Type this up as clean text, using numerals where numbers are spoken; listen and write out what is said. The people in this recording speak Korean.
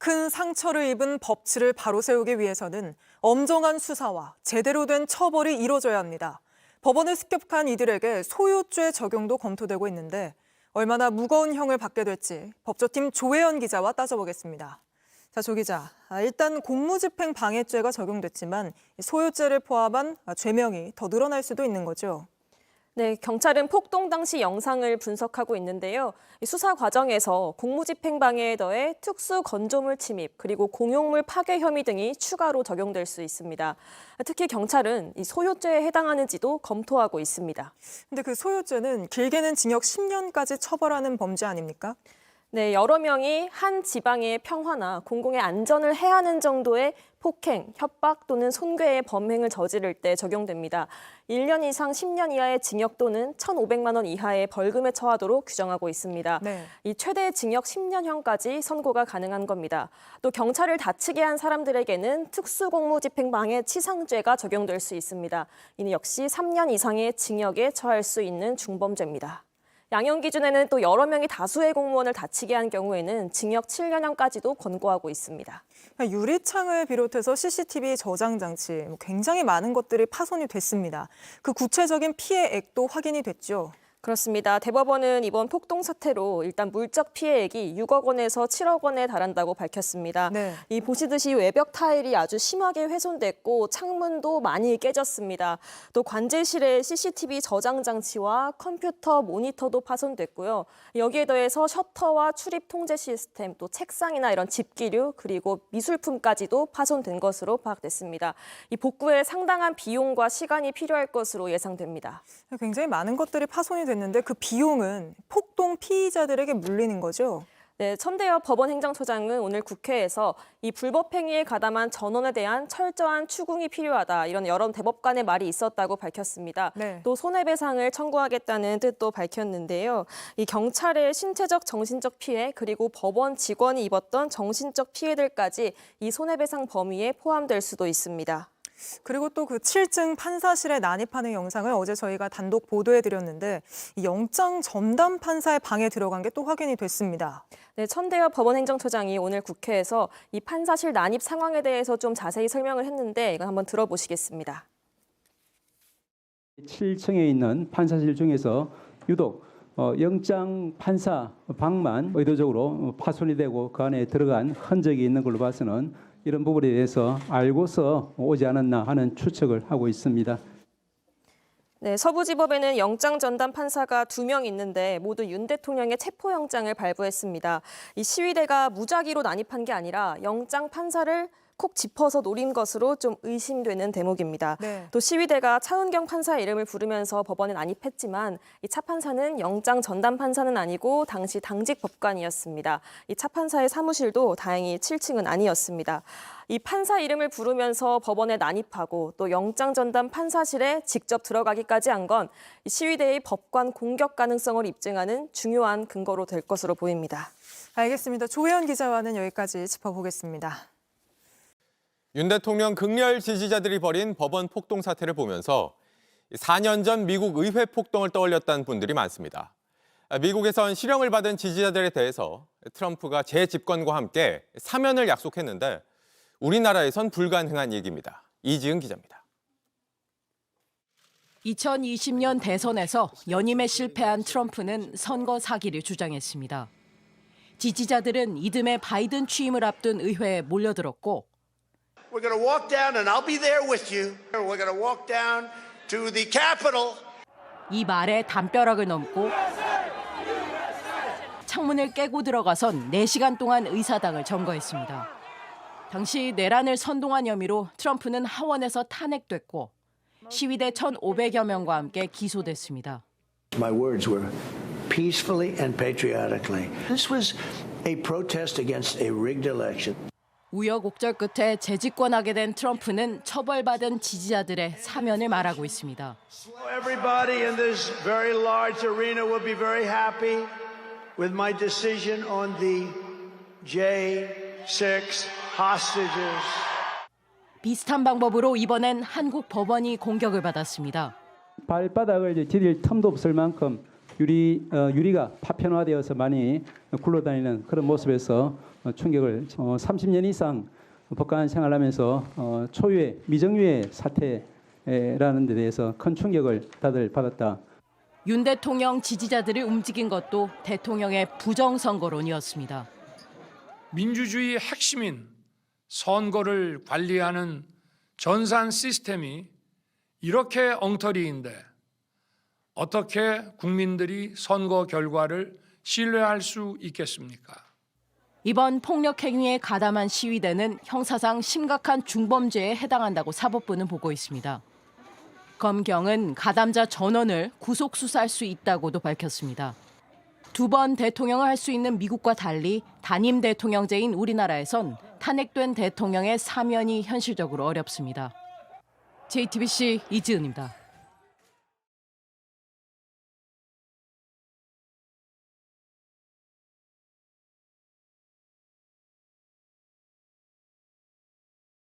큰 상처를 입은 법치를 바로 세우기 위해서는 엄정한 수사와 제대로 된 처벌이 이뤄져야 합니다. 법원을 습격한 이들에게 소요죄 적용도 검토되고 있는데 얼마나 무거운 형을 받게 될지 법조팀 조혜연 기자와 따져보겠습니다. 자, 조 기자, 일단 공무집행 방해죄가 적용됐지만 소요죄를 포함한 죄명이 더 늘어날 수도 있는 거죠? 네, 경찰은 폭동 당시 영상을 분석하고 있는데요. 수사 과정에서 공무집행방해에 더해 특수 건조물 침입 그리고 공용물 파괴 혐의 등이 추가로 적용될 수 있습니다. 특히 경찰은 이 소요죄에 해당하는지도 검토하고 있습니다. 근데 그 소요죄는 길게는 징역 10년까지 처벌하는 범죄 아닙니까? 네, 여러 명이 한 지방의 평화나 공공의 안전을 해하는 정도의 폭행, 협박 또는 손괴의 범행을 저지를 때 적용됩니다. 1년 이상 10년 이하의 징역 또는 1,500만 원 이하의 벌금에 처하도록 규정하고 있습니다. 네. 이 최대 징역 10년형까지 선고가 가능한 겁니다. 또 경찰을 다치게 한 사람들에게는 특수공무집행방해 치상죄가 적용될 수 있습니다. 이는 역시 3년 이상의 징역에 처할 수 있는 중범죄입니다. 양형 기준에는 또 여러 명이 다수의 공무원을 다치게 한 경우에는 징역 7년형까지도 권고하고 있습니다. 유리창을 비롯해서 CCTV 저장 장치, 굉장히 많은 것들이 파손이 됐습니다. 그 구체적인 피해액도 확인이 됐죠. 그렇습니다. 대법원은 이번 폭동 사태로 일단 물적 피해액이 6억 원에서 7억 원에 달한다고 밝혔습니다. 네. 이 보시듯이 외벽 타일이 아주 심하게 훼손됐고 창문도 많이 깨졌습니다. 또 관제실의 CCTV 저장 장치와 컴퓨터 모니터도 파손됐고요. 여기에 더해서 셔터와 출입 통제 시스템, 또 책상이나 이런 집기류 그리고 미술품까지도 파손된 것으로 파악됐습니다. 이 복구에 상당한 비용과 시간이 필요할 것으로 예상됩니다. 굉장히 많은 것들이 파손이 됐는데 그 비용은 폭동 피의자들에게 물리는 거죠? 네, 천대엽 법원행정처장은 오늘 국회에서 이 불법 행위에 가담한 전원에 대한 철저한 추궁이 필요하다, 이런 여러 대법관의 말이 있었다고 밝혔습니다. 네. 또 손해배상을 청구하겠다는 뜻도 밝혔는데요. 이 경찰의 신체적, 정신적 피해 그리고 법원 직원이 입었던 정신적 피해들까지 이 손해배상 범위에 포함될 수도 있습니다. 그리고 또 그 7층 판사실에 난입하는 영상을 어제 저희가 단독 보도해드렸는데 이 영장 전담 판사의 방에 들어간 게 또 확인이 됐습니다. 네, 천대엽 법원행정처장이 오늘 국회에서 이 판사실 난입 상황에 대해서 좀 자세히 설명을 했는데 이건 한번 들어보시겠습니다. 7층에 있는 판사실 중에서 유독 영장 판사 방만 의도적으로 파손이 되고 그 안에 들어간 흔적이 있는 걸로 봐서는 이런 부분에 대해서 알고서 오지 않았나 하는 추측을 하고 있습니다. 네, 서부지법에는 영장 전담 판사가 2명 있는데 모두 윤 대통령의 체포영장을 발부했습니다. 이 시위대가 무작위로 난입한 게 아니라 영장 판사를 콕 짚어서 노린 것으로 좀 의심되는 대목입니다. 네. 또 시위대가 차은경 판사의 이름을 부르면서 법원에 난입했지만 이 차 판사는 영장 전담 판사는 아니고 당시 당직 법관이었습니다. 이 차 판사의 사무실도 다행히 7층은 아니었습니다. 이 판사 이름을 부르면서 법원에 난입하고 또 영장 전담 판사실에 직접 들어가기까지 한 건 시위대의 법관 공격 가능성을 입증하는 중요한 근거로 될 것으로 보입니다. 알겠습니다. 조혜연 기자와는 여기까지 짚어보겠습니다. 윤 대통령 극렬 지지자들이 벌인 법원 폭동 사태를 보면서 4년 전 미국 의회 폭동을 떠올렸다는 분들이 많습니다. 미국에선 실형을 받은 지지자들에 대해서 트럼프가 재집권과 함께 사면을 약속했는데 우리나라에선 불가능한 얘기입니다. 이지은 기자입니다. 2020년 대선에서 연임에 실패한 트럼프는 선거 사기를 주장했습니다. 지지자들은 이듬해 바이든 취임을 앞둔 의회에 몰려들었고 We're going to walk down and I'll be there with you. We're going to walk down to the Capitol. 이 말에 담벼락을 넘고 창문을 깨고 들어가선 4시간 동안 의사당을 점거했습니다. 당시 내란을 선동한 혐의로 트럼프는 하원에서 탄핵됐고 시위대 1,500여 명과 함께 기소됐습니다. My words were peacefully and patriotically. This was a protest against a rigged election. 우여곡절 끝에 재집권하게 된 트럼프는 처벌받은 지지자들의 사면을 말하고 있습니다. Everybody in this very large arena will be very happy with my decision on the J6 hostages. 비슷한 방법으로 이번엔 한국 법원이 공격을 받았습니다. 발바닥을 디딜 틈도 없을 만큼 유리가 파편화되어서 많이 굴러다니는 그런 모습에서 충격을 30년 이상 법관 생활하면서 초유의 미정유의 사태라는 데 대해서 큰 충격을 다들 받았다. 윤 대통령 지지자들을 움직인 것도 대통령의 부정선거론이었습니다. 민주주의의 핵심인 선거를 관리하는 전산 시스템이 이렇게 엉터리인데 어떻게 국민들이 선거 결과를 신뢰할 수 있겠습니까? 이번 폭력 행위에 가담한 시위대는 형사상 심각한 중범죄에 해당한다고 사법부는 보고 있습니다. 검경은 가담자 전원을 구속 수사할 수 있다고도 밝혔습니다. 두 번 대통령을 할 수 있는 미국과 달리 단임 대통령제인 우리나라에선 탄핵된 대통령의 사면이 현실적으로 어렵습니다. JTBC 이지은입니다.